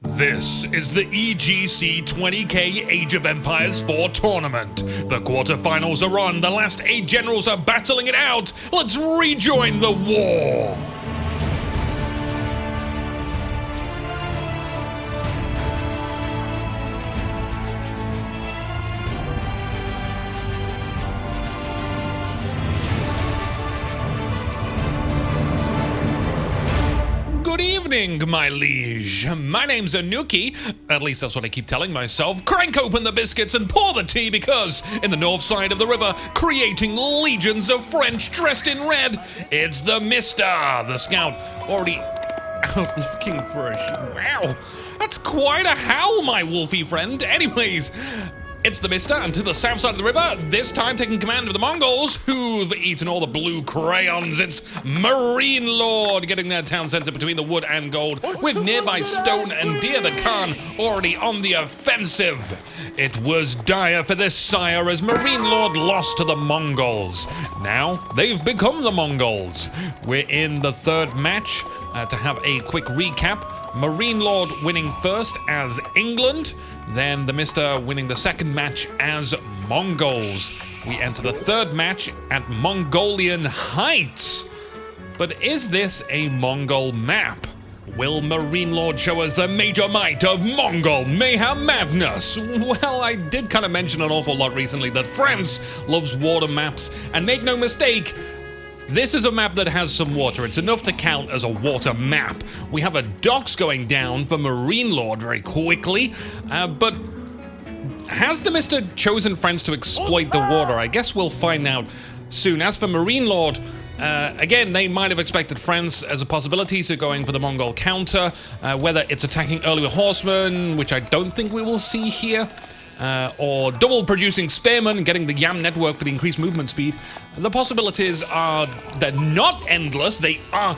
This is the EGC 20K Age of Empires 4 tournament. The quarterfinals are on, the last 8 generals are battling it out. Let's rejoin the war! Good evening, my liege. My name's Anuki. At least that's what I keep telling myself. Crank open the biscuits and pour the tea because, in the north side of the river, creating legions of French dressed in red, it's the Mista, the scout, already out looking for a sheep. Wow, that's quite a howl, my wolfy friend. Anyways, it's the Mista, and to the south side of the river, this time taking command of the Mongols, who've eaten all the blue crayons. It's MarineLord getting their town center between the wood and gold, with nearby stone and deer the Khan already on the offensive. It was dire for this sire as MarineLord lost to the Mongols. Now, they've become the Mongols. We're in the third match. To have a quick recap, MarineLord winning first as England, then the Mista winning the second match as Mongols. We enter the third match at Mongolian Heights. But is this a Mongol map? Will MarineLord show us the major might of Mongol mayhem madness? Well, I did kind of mention an awful lot recently that France loves water maps, and make no mistake, this is a map that has some water. It's enough to count as a water map. We have a docks going down for MarineLord very quickly, but has the Mista chosen France to exploit the water? I guess we'll find out soon. As for MarineLord, again, they might have expected France as a possibility, so going for the Mongol counter, whether it's attacking early horsemen, which I don't think we will see here, or double producing spearmen and getting the YAM network for the increased movement speed. The possibilities are, they're not endless, they are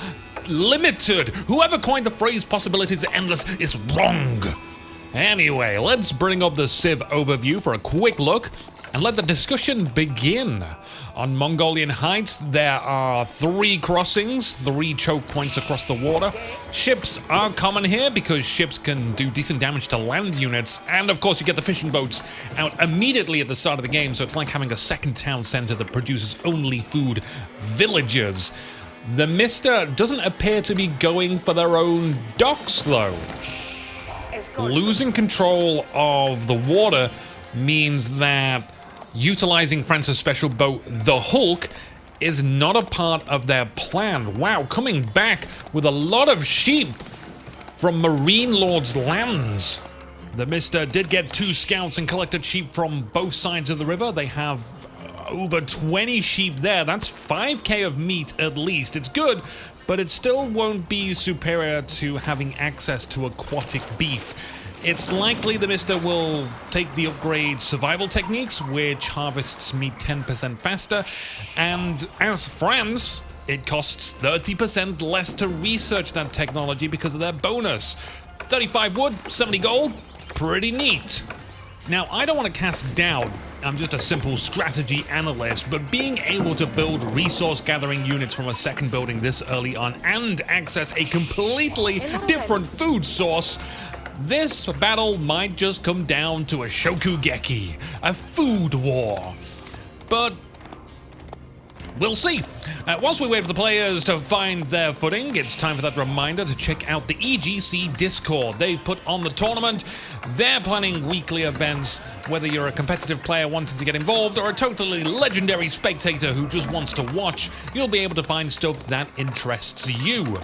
limited. Whoever coined the phrase possibilities are endless is wrong. Anyway, let's bring up the Civ overview for a quick look and let the discussion begin. On Mongolian Heights, there are 3 crossings, 3 choke points across the water. Ships are common here because ships can do decent damage to land units. And of course, you get the fishing boats out immediately at the start of the game, so it's like having a second town center that produces only food villagers. The Mista doesn't appear to be going for their own docks, though. Losing control of the water means that utilizing France's special boat, the Hulk, is not a part of their plan. Wow, coming back with a lot of sheep from MarineLord's lands. The Mista did get 2 scouts and collected sheep from both sides of the river. They have over 20 sheep there. That's 5k of meat at least. It's good, but it still won't be superior to having access to aquatic beef. It's likely the Mista will take the upgrade survival techniques, which harvests meat 10% faster, and as France, it costs 30% less to research that technology because of their bonus. 35 wood, 70 gold, pretty neat. Now, I don't want to cast doubt, I'm just a simple strategy analyst, but being able to build resource gathering units from a second building this early on and access a completely different food source, this battle might just come down to a shokugeki, a food war. But we'll see. Once we wait for the players to find their footing, it's time for that reminder to check out the EGC Discord. They've put on the tournament. They're planning weekly events. Whether you're a competitive player wanting to get involved or a totally legendary spectator who just wants to watch, you'll be able to find stuff that interests you.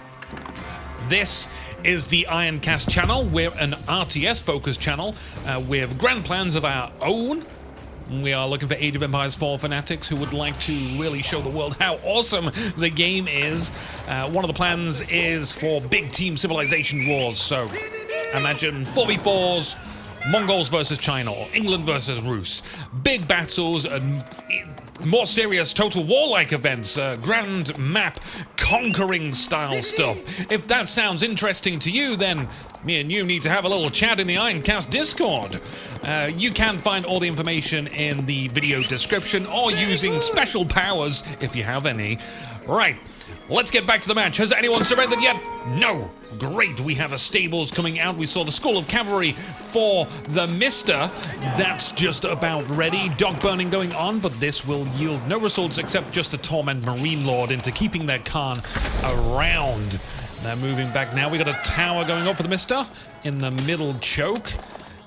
This is the Ironcast channel. We're an RTS-focused channel with grand plans of our own. We are looking for Age of Empires 4 fanatics who would like to really show the world how awesome the game is. One of the plans is for big team civilization wars, so imagine 4v4s, Mongols versus China, or England versus Rus. Big battles, and more serious total war-like events, grand map, conquering style stuff. If that sounds interesting to you, then me and you need to have a little chat in the Ironcast Discord. You can find all the information in the video description or using special powers if you have any. Right, Let's get back to the match. Has anyone surrendered yet? No. Great. We have a stables coming out. We saw the School of Cavalry for the Mista. That's just about ready. Dog burning going on, but this will yield no results except just to torment MarineLord into keeping their Khan around. They're moving back now. We got a tower going up for the Mista in the middle choke.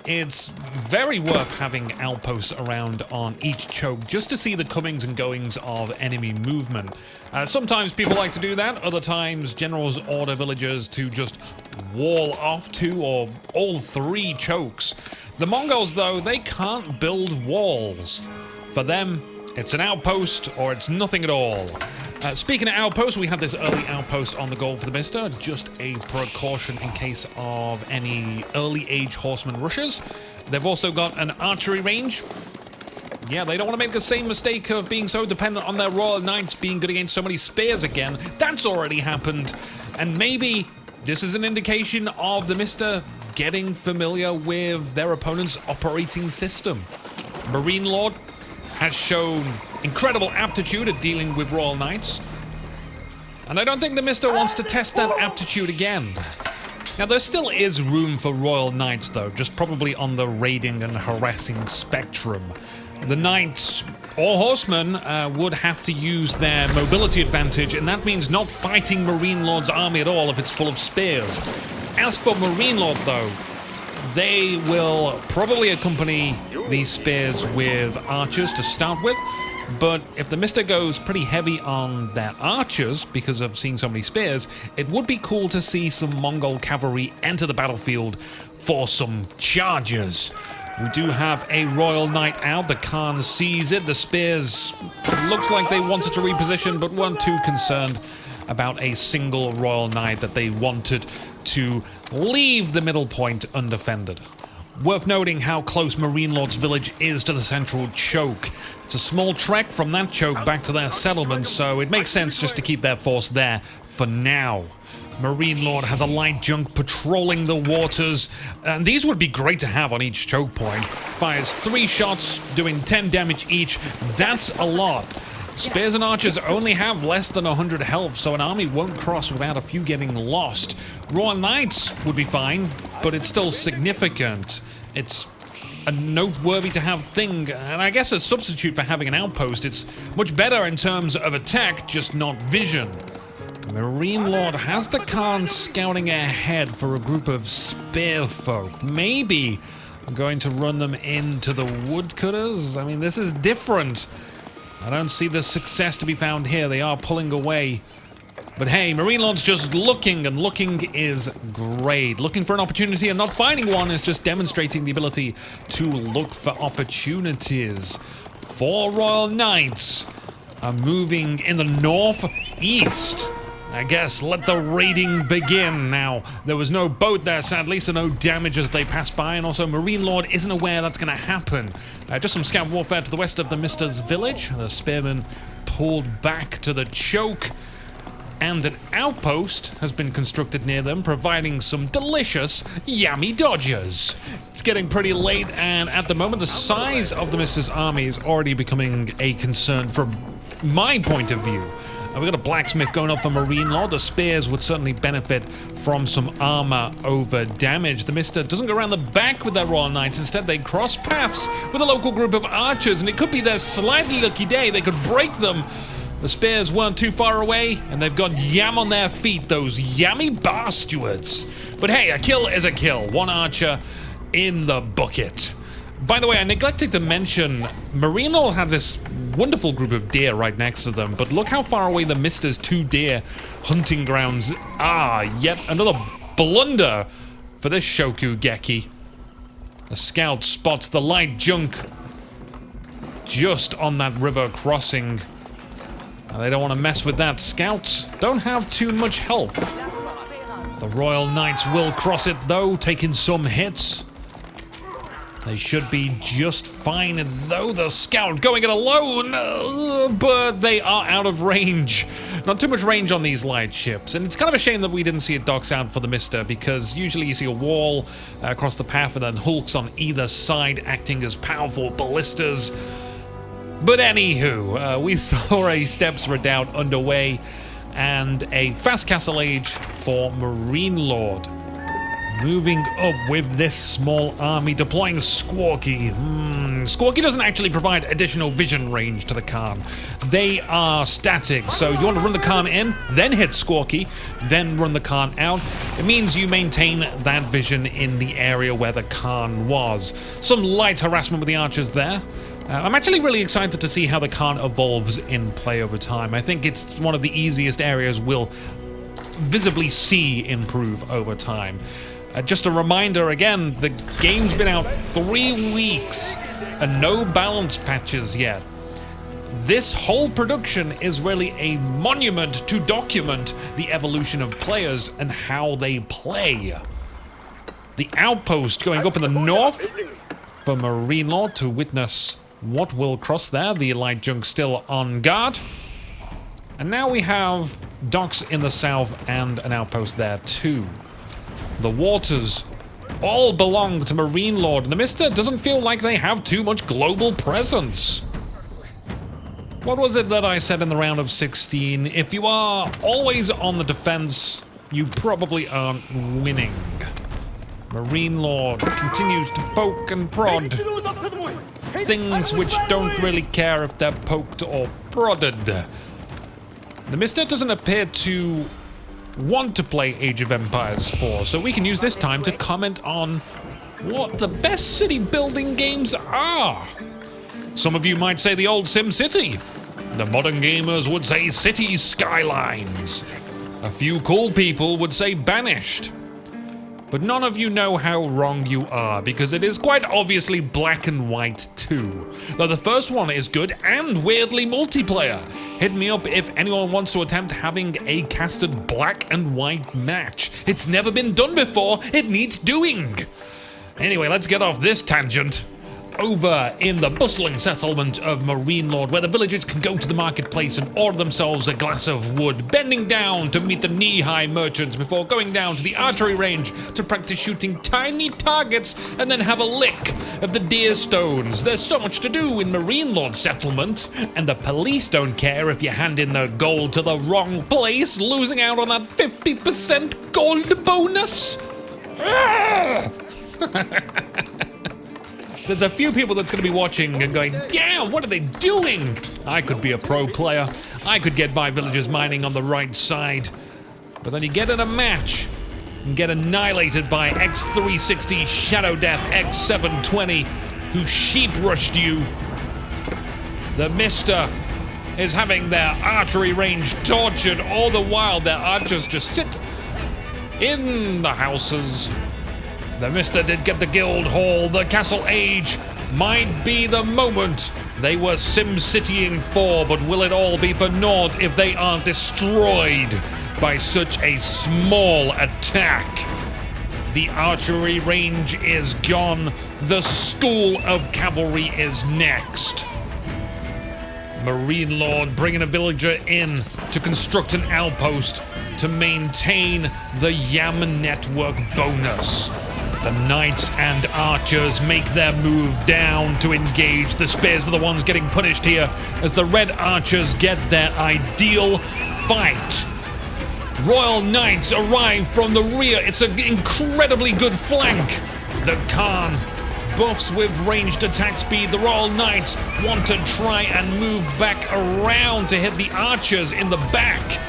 It's very worth having outposts around on each choke just to see the comings and goings of enemy movement. Sometimes people like to do that, other times generals order villagers to just wall off 2 or all 3 chokes. The Mongols, though, they can't build walls. For them, it's an outpost or it's nothing at all. Speaking of outposts, we have this early outpost on the goal for the Mista, just a precaution in case of any early age horseman rushes. They've also got an archery range. Yeah, they don't want to make the same mistake of being so dependent on their Royal Knights being good against so many spears again. That's already happened. And maybe this is an indication of the Mista getting familiar with their opponent's operating system. MarineLord has shown incredible aptitude at dealing with Royal Knights. And I don't think the Mista wants to test that aptitude again. Now, there still is room for Royal Knights, though, just probably on the raiding and harassing spectrum. The Knights or Horsemen would have to use their mobility advantage, and that means not fighting MarineLord's army at all if it's full of spears. As for MarineLord, though, they will probably accompany these spears with archers to start with, but if the Mista goes pretty heavy on their archers because of seeing so many spears, it would be cool to see some Mongol cavalry enter the battlefield for some charges. We do have a Royal Knight out. The Khan sees it. The spears looks like they wanted to reposition, but weren't too concerned about a single Royal Knight that they wanted to leave the middle point undefended. Worth noting how close MarineLord's village is to the central choke. It's a small trek from that choke back to their settlement, so it makes sense just to keep their force there for now. MarineLord has a light junk patrolling the waters, and these would be great to have on each choke point. Fires 3 shots, doing 10 damage each. That's a lot. Spears and archers only have less than 100 health, so an army won't cross without a few getting lost. Royal Knights would be fine, but it's still significant. It's a noteworthy to have thing, and I guess a substitute for having an outpost. It's much better in terms of attack, just not vision. MarineLord has the Khan scouting ahead for a group of spear folk. Maybe I'm going to run them into the woodcutters. I mean, this is different. I don't see the success to be found here. They are pulling away. But hey, MarineLord's just looking, and looking is great. Looking for an opportunity and not finding one is just demonstrating the ability to look for opportunities. 4 Royal Knights are moving in the northeast. I guess let the raiding begin. Now, there was no boat there, sadly, so no damage as they pass by, and also MarineLord isn't aware that's going to happen. Just some scout warfare to the west of the Mista's village. The spearmen pulled back to the choke, and an outpost has been constructed near them, providing some delicious yummy dodgers. It's getting pretty late, and at the moment, the size of the Mista's army is already becoming a concern from my point of view. We've got a blacksmith going up for MarineLord. The spears would certainly benefit from some armor over damage. The Mista doesn't go around the back with their Royal Knights. Instead, they cross paths with a local group of archers, and it could be their slightly lucky day. They could break them. The spears weren't too far away, and they've got yam on their feet, those yammy bastards. But hey, a kill is a kill. 1 archer in the bucket. By the way, I neglected to mention, MarineLord had this wonderful group of deer right next to them, but look how far away the Mista's 2 deer hunting grounds are. Yet another blunder for this Shokugeki. The scout spots the light junk just on that river crossing. Now, they don't want to mess with that. Scouts don't have too much help. The Royal Knights will cross it, though, taking some hits. They should be just fine, though. The scout going it alone, but they are out of range. Not too much range on these light ships, and it's kind of a shame that we didn't see it docks out for the Mista, because usually you see a wall across the path and then hulks on either side acting as powerful ballistas. But anywho, we saw a Steps Redoubt underway, and a fast castle age for MarineLord. Moving up with this small army, deploying Squawky. Squawky doesn't actually provide additional vision range to the Khan. They are static, so you want to run the Khan in, then hit Squawky, then run the Khan out. It means you maintain that vision in the area where the Khan was. Some light harassment with the archers there. I'm actually really excited to see how the Khan evolves in play over time. I think it's one of the easiest areas we'll visibly see improve over time. Just a reminder again, the game's been out 3 weeks and no balance patches yet. This whole production is really a monument to document the evolution of players and how they play. The outpost going up in the north for MarineLord to witness what will cross there. The light junk still on guard. And now we have docks in the south and an outpost there too. The waters all belong to MarineLord, and the Mista doesn't feel like they have too much global presence. What was it that I said in the round of 16? If you are always on the defense, you probably aren't winning. MarineLord continues to poke and prod things which don't really care if they're poked or prodded. The Mista doesn't appear to want to play Age of Empires 4, so we can use this time to comment on what the best city building games are. Some of you might say the old SimCity. The modern gamers would say City Skylines. A few cool people would say Banished. But none of you know how wrong you are, because it is quite obviously black and white too. Though the first one is good and weirdly multiplayer. Hit me up if anyone wants to attempt having a casted black and white match. It's never been done before, it needs doing. Anyway, let's get off this tangent. Over in the bustling settlement of MarineLord, where the villagers can go to the marketplace and order themselves a glass of wood, bending down to meet the knee-high merchants before going down to the archery range to practice shooting tiny targets and then have a lick of the deer stones. There's so much to do in MarineLord settlement, and the police don't care if you hand in the gold to the wrong place, losing out on that 50% gold bonus. There's a few people that's going to be watching and going, damn, what are they doing? I could be a pro player. I could get my villagers mining on the right side. But then you get in a match and get annihilated by X360 Shadow Death X720, who sheep rushed you. The Mista is having their archery range tortured, all the while their archers just sit in the houses. The Mista did get the guild hall. The castle age might be the moment they were SimCitying for, but will it all be for naught if they aren't destroyed by such a small attack? The archery range is gone. The school of cavalry is next. MarineLord bringing a villager in to construct an outpost to maintain the Yam network bonus. The knights and archers make their move down to engage. The spears are the ones getting punished here as the red archers get their ideal fight. Royal knights arrive from the rear. It's an incredibly good flank. The Khan buffs with ranged attack speed. The Royal Knights want to try and move back around to hit the archers in the back.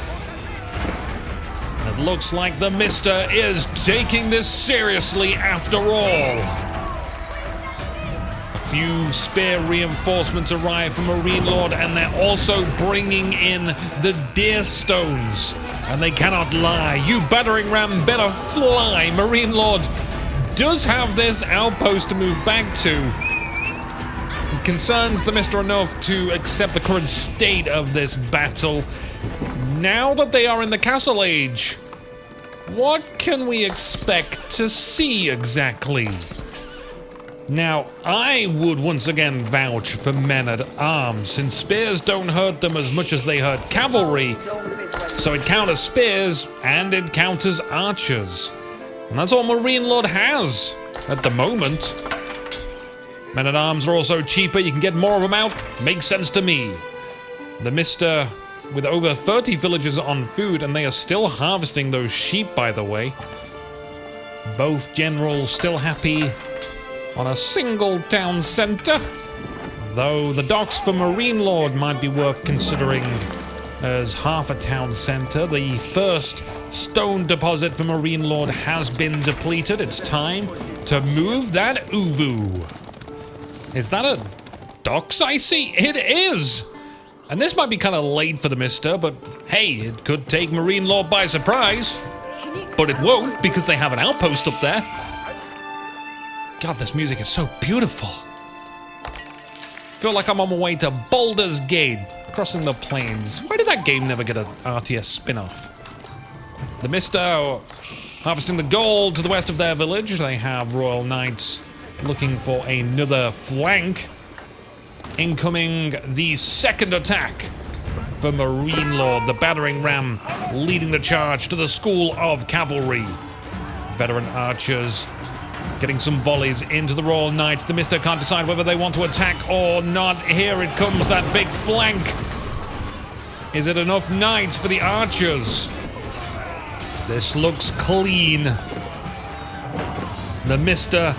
It looks like the Mista is taking this seriously after all. A few spear reinforcements arrive from MarineLord, and they're also bringing in the deer stones. And they cannot lie. You battering ram better fly. MarineLord does have this outpost to move back to. It concerns the Mista enough to accept the current state of this battle. Now that they are in the castle age, what can we expect to see exactly? Now, I would once again vouch for men-at-arms, since spears don't hurt them as much as they hurt cavalry, so it counters spears and it counters archers. And that's all MarineLord has at the moment. Men-at-arms are also cheaper, you can get more of them out, makes sense to me. The Mista with over 30 villagers on food, and they are still harvesting those sheep, by the way. Both generals still happy on a single town center, though the docks for MarineLord might be worth considering as half a town center. The first stone deposit for MarineLord has been depleted. It's time to move that Uvu. Is that a docks I see? It is! And this might be kind of late for the Mista, but hey, it could take MarineLord by surprise. But it won't, because they have an outpost up there. God, this music is so beautiful. Feel like I'm on my way to Baldur's Gate, crossing the plains. Why did that game never get an RTS spin-off? The Mista harvesting the gold to the west of their village. They have Royal Knights looking for another flank. Incoming the second attack for MarineLord, the battering ram leading the charge to the School of Cavalry. Veteran archers getting some volleys into the Royal Knights. The Mista can't decide whether they want to attack or not. Here it comes, that big flank. Is it enough knights for the archers? This looks clean. The Mista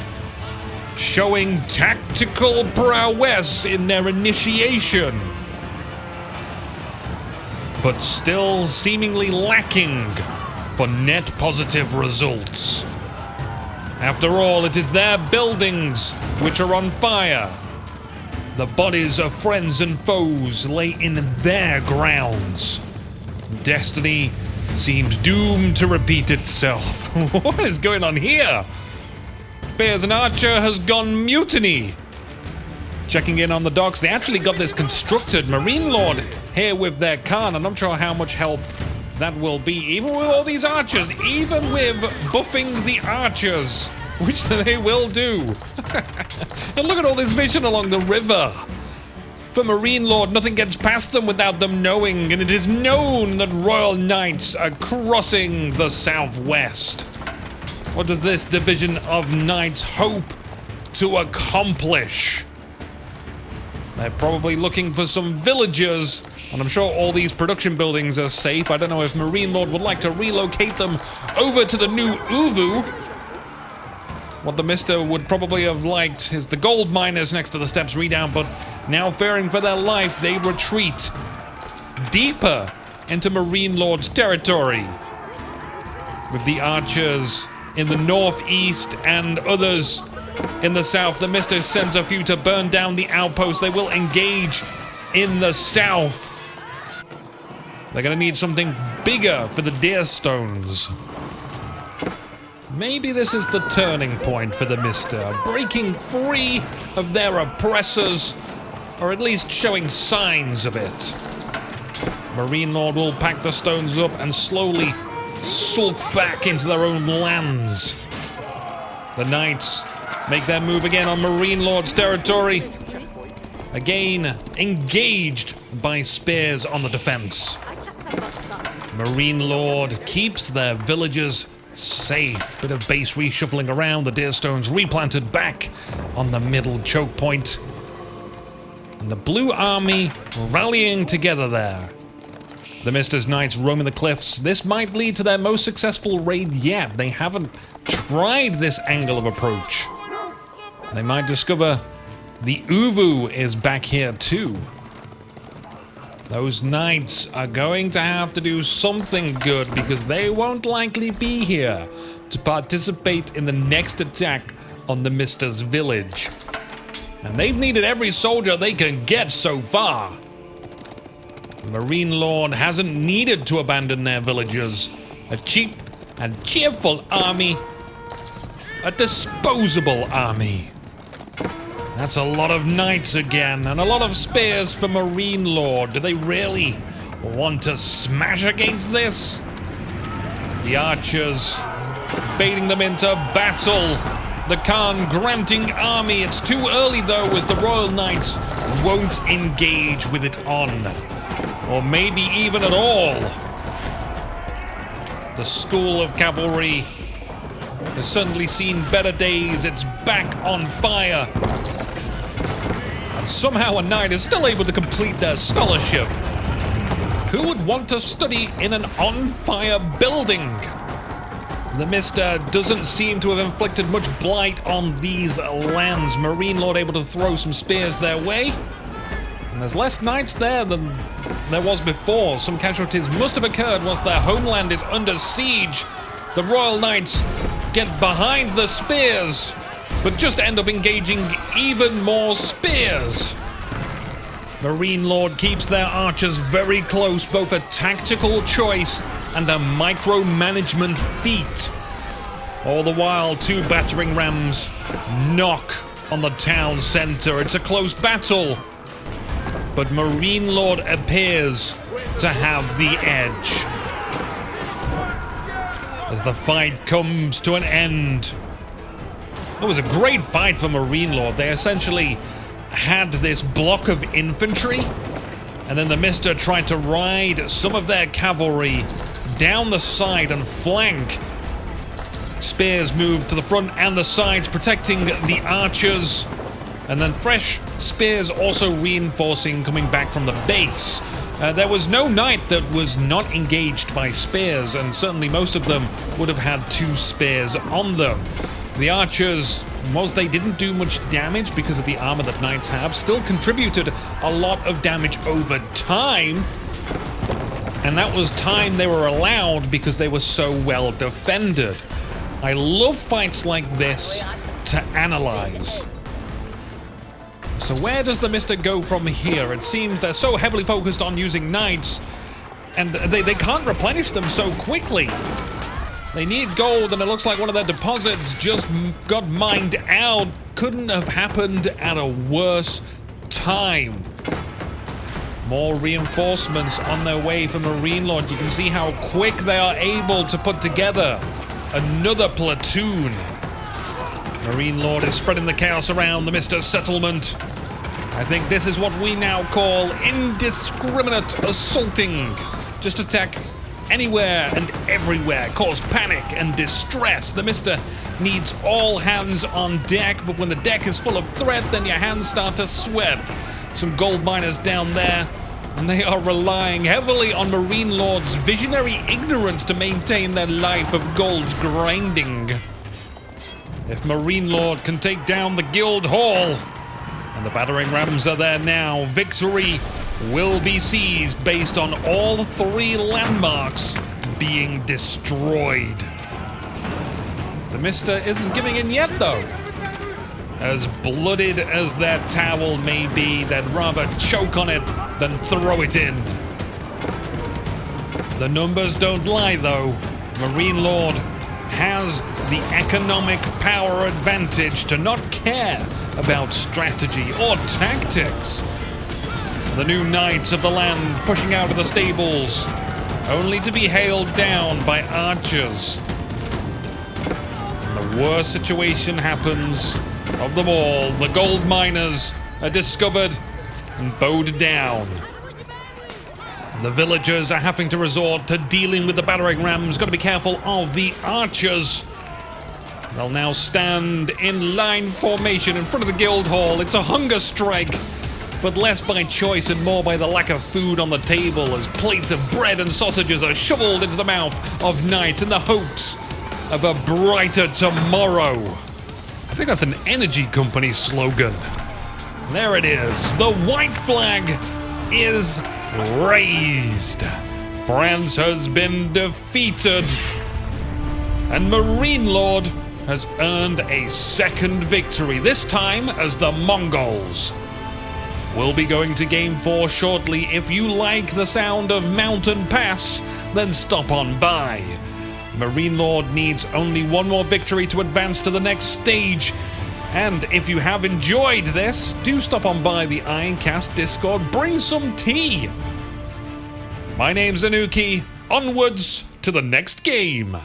showing tactical prowess in their initiation, but still seemingly lacking for net positive results. After all, it is their buildings which are on fire. The bodies of friends and foes lay in their grounds. Destiny seems doomed to repeat itself. What is going on here? Bears and Archer has gone mutiny. Checking in on the docks, they actually got this constructed. MarineLord here with their Khan. I'm not sure how much help that will be, even with all these archers, even with buffing the archers, which they will do. And look at all this vision along the river. For MarineLord, nothing gets past them without them knowing, and it is known that Royal Knights are crossing the southwest. What does this division of knights hope to accomplish? They're probably looking for some villagers, and I'm sure all these production buildings are safe. I don't know if MarineLord would like to relocate them over to the new Uvu. What the Mista would probably have liked is the gold miners next to the steps redoubt, but now fearing for their life, they retreat deeper into MarineLord's territory. With the archers in the northeast and others in the south, the Mista sends a few to burn down the outpost. They will engage in the south. They're gonna need something bigger for the deer stones. Maybe this is the turning point for the Mista, breaking free of their oppressors, or at least showing signs of it. MarineLord will pack the stones up and slowly sulk back into their own lands. The Knights make their move again on MarineLord's territory. Again, engaged by spears on the defense. MarineLord keeps their villagers safe. Bit of base reshuffling around, the deerstones replanted back on the middle choke point. And the Blue Army rallying together there. The Mista's Knights roaming the cliffs. This might lead to their most successful raid yet. They haven't tried this angle of approach. They might discover the Uvu is back here too. Those Knights are going to have to do something good because they won't likely be here to participate in the next attack on the Mista's village. And they've needed every soldier they can get so far. MarineLord hasn't needed to abandon their villagers. A cheap and cheerful army. A disposable army. That's a lot of knights again, and a lot of spears for MarineLord. Do they really want to smash against this? The archers baiting them into battle. The Khan granting army. It's too early though, as the Royal Knights won't engage with it on. Or maybe even at all. The School of Cavalry has certainly seen better days. It's back on fire. And somehow a knight is still able to complete their scholarship. Who would want to study in an on-fire building? The Mista doesn't seem to have inflicted much blight on these lands. MarineLord able to throw some spears their way. And there's less knights there than there was before. Some casualties must have occurred once their homeland is under siege. The Royal Knights get behind the spears, but just end up engaging even more spears. MarineLord keeps their archers very close, both a tactical choice and a micromanagement feat. All the while, 2 battering rams knock on the town center. It's a close battle, but MarineLord appears to have the edge. As the fight comes to an end. It was a great fight for MarineLord. They essentially had this block of infantry, and then the Mista tried to ride some of their cavalry down the side and flank. Spears moved to the front and the sides, protecting the archers, and then fresh spears also reinforcing, coming back from the base. There was no knight that was not engaged by spears, and certainly most of them would have had 2 spears on them. The archers, whilst they didn't do much damage because of the armor that knights have, still contributed a lot of damage over time. And that was time they were allowed because they were so well defended. I love fights like this to analyze. So where does the Mista go from here? It seems they're so heavily focused on using knights, and they can't replenish them so quickly. They need gold, and it looks like one of their deposits just got mined out. Couldn't have happened at a worse time. More reinforcements on their way from MarineLord. You can see how quick they are able to put together another platoon. MarineLord is spreading the chaos around the Mista settlement. I think this is what we now call indiscriminate assaulting. Just attack anywhere and everywhere, cause panic and distress. The Mista needs all hands on deck, but when the deck is full of threat, then your hands start to sweat. Some gold miners down there, and they are relying heavily on MarineLord's visionary ignorance to maintain their life of gold grinding. If MarineLord can take down the guild hall, and the battering rams are there now, victory will be seized based on all 3 landmarks being destroyed. The Mista isn't giving in yet, though. As blooded as their towel may be, they'd rather choke on it than throw it in. The numbers don't lie, though. MarineLord has the economic power advantage to not care about strategy or tactics. The new knights of the land pushing out of the stables, only to be hailed down by archers. And the worst situation happens of them all. The gold miners are discovered and bowed down. The villagers are having to resort to dealing with the battering rams. Got to be careful of the archers. They'll now stand in line formation in front of the guild hall. It's a hunger strike, but less by choice and more by the lack of food on the table, as plates of bread and sausages are shoveled into the mouth of knights in the hopes of a brighter tomorrow. I think that's an energy company slogan. There it is. The white flag is raised. France has been defeated, and MarineLord has earned a second victory, this time as the Mongols. We'll be going to Game 4 shortly. If you like the sound of Mountain Pass, then stop on by. MarineLord needs only one more victory to advance to the next stage. And if you have enjoyed this, do stop on by the Ironcast Discord. Bring some tea. My name's Anuki. Onwards to the next game.